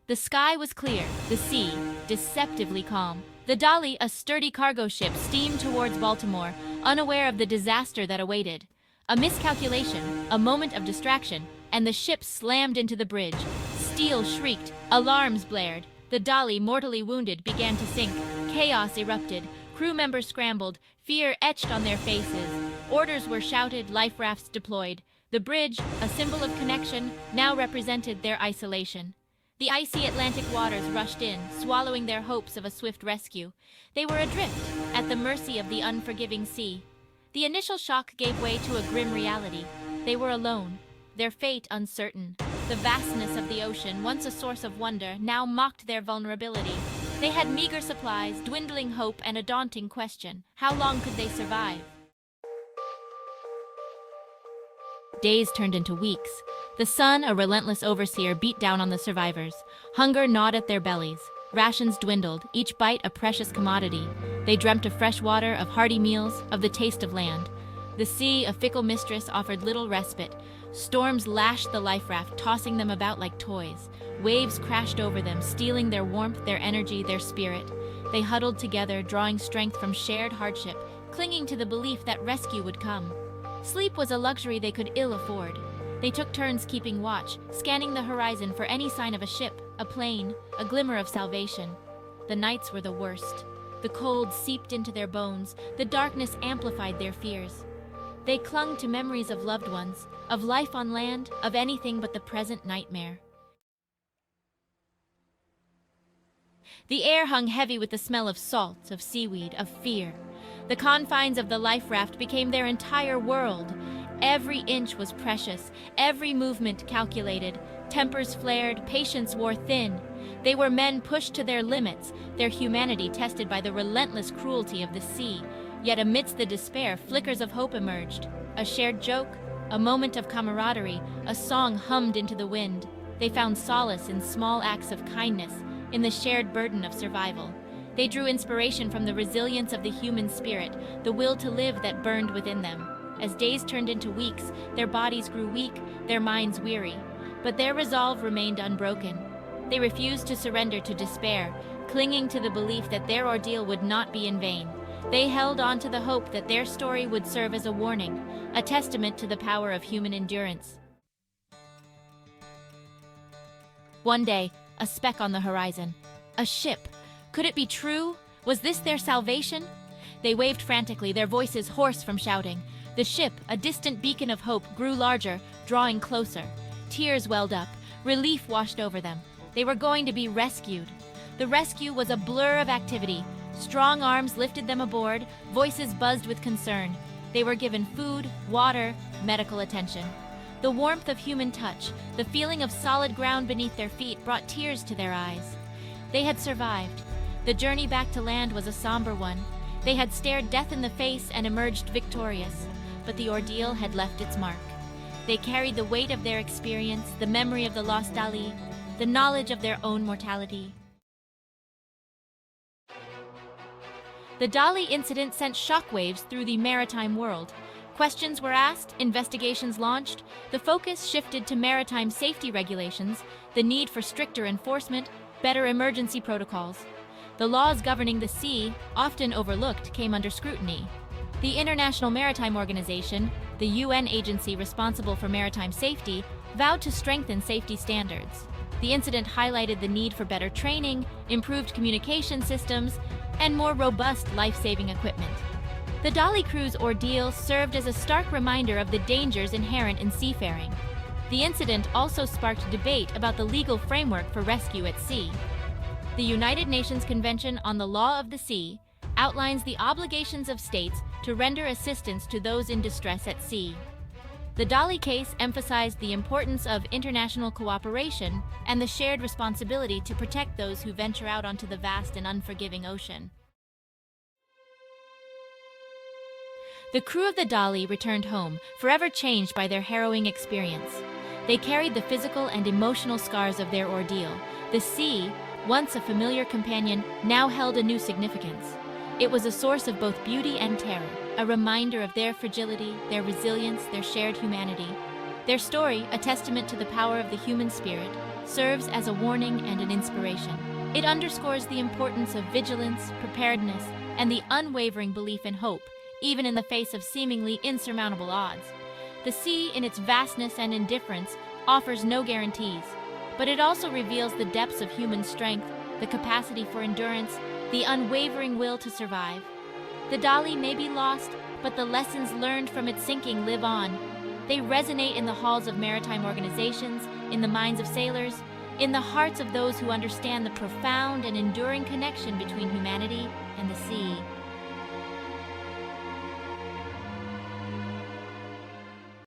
The sky was clear, the sea deceptively calm. The Dali, a sturdy cargo ship, steamed towards Baltimore, unaware of the disaster that awaited. A miscalculation, a moment of distraction, and the ship slammed into the bridge. Steel shrieked, alarms blared. The Dali, mortally wounded, began to sink. Chaos erupted. Crew members scrambled, fear etched on their faces. Orders were shouted, life rafts deployed. The bridge, a symbol of connection, now represented their isolation. The icy Atlantic waters rushed in, swallowing their hopes of a swift rescue. They were adrift, at the mercy of the unforgiving sea. The initial shock gave way to a grim reality. They were alone, their fate uncertain. The vastness of the ocean, once a source of wonder, now mocked their vulnerability. They had meager supplies, dwindling hope, and a daunting question. How long could they survive? Days turned into weeks. The sun, a relentless overseer, beat down on the survivors. Hunger gnawed at their bellies. Rations dwindled, each bite a precious commodity. They dreamt of fresh water, of hearty meals, of the taste of land. The sea, a fickle mistress, offered little respite. Storms lashed the life raft, tossing them about like toys. Waves crashed over them, stealing their warmth, their energy, their spirit. They huddled together, drawing strength from shared hardship, clinging to the belief that rescue would come. Sleep was a luxury they could ill afford. They took turns keeping watch, scanning the horizon for any sign of a ship, a plane, a glimmer of salvation. The nights were the worst. The cold seeped into their bones, the darkness amplified their fears. They clung to memories of loved ones, of life on land, of anything but the present nightmare. The air hung heavy with the smell of salt, of seaweed, of fear. The confines of the life raft became their entire world. Every inch was precious, every movement calculated. Tempers flared, patience wore thin. They were men pushed to their limits, their humanity tested by the relentless cruelty of the sea. Yet amidst the despair, flickers of hope emerged. A shared joke, a moment of camaraderie, a song hummed into the wind. They found solace in small acts of kindness, in the shared burden of survival. They drew inspiration from the resilience of the human spirit, the will to live that burned within them. As days turned into weeks, their bodies grew weak, their minds weary. But their resolve remained unbroken. They refused to surrender to despair, clinging to the belief that their ordeal would not be in vain. They held on to the hope that their story would serve as a warning, a testament to the power of human endurance. One day, a speck on the horizon. A ship. Could it be true? Was this their salvation? They waved frantically, their voices hoarse from shouting. The ship, a distant beacon of hope, grew larger, drawing closer. Tears welled up. Relief washed over them. They were going to be rescued. The rescue was a blur of activity. Strong arms lifted them aboard, voices buzzed with concern. They were given food, water, medical attention. The warmth of human touch, the feeling of solid ground beneath their feet brought tears to their eyes. They had survived. The journey back to land was a somber one. They had stared death in the face and emerged victorious, but the ordeal had left its mark. They carried the weight of their experience, the memory of the lost Dali, the knowledge of their own mortality. The Dali incident sent shockwaves through the maritime world. Questions were asked, investigations launched. The focus shifted to maritime safety regulations, the need for stricter enforcement, better emergency protocols. The laws governing the sea, often overlooked, came under scrutiny. The International Maritime Organization, the UN agency responsible for maritime safety, vowed to strengthen safety standards. The incident highlighted the need for better training, improved communication systems, and more robust life-saving equipment. The Dali crew's ordeal served as a stark reminder of the dangers inherent in seafaring. The incident also sparked debate about the legal framework for rescue at sea. The United Nations Convention on the Law of the Sea outlines the obligations of states to render assistance to those in distress at sea. The Dali case emphasized the importance of international cooperation and the shared responsibility to protect those who venture out onto the vast and unforgiving ocean. The crew of the Dali returned home, forever changed by their harrowing experience. They carried the physical and emotional scars of their ordeal. The sea, once a familiar companion, now held a new significance. It was a source of both beauty and terror, a reminder of their fragility, their resilience, their shared humanity. Their story, a testament to the power of the human spirit, serves as a warning and an inspiration. It underscores the importance of vigilance, preparedness, and the unwavering belief in hope, even in the face of seemingly insurmountable odds. The sea, in its vastness and indifference, offers no guarantees, but it also reveals the depths of human strength, the capacity for endurance, the unwavering will to survive. The Dali may be lost, but the lessons learned from its sinking live on. They resonate in the halls of maritime organizations, in the minds of sailors, in the hearts of those who understand the profound and enduring connection between humanity and the sea.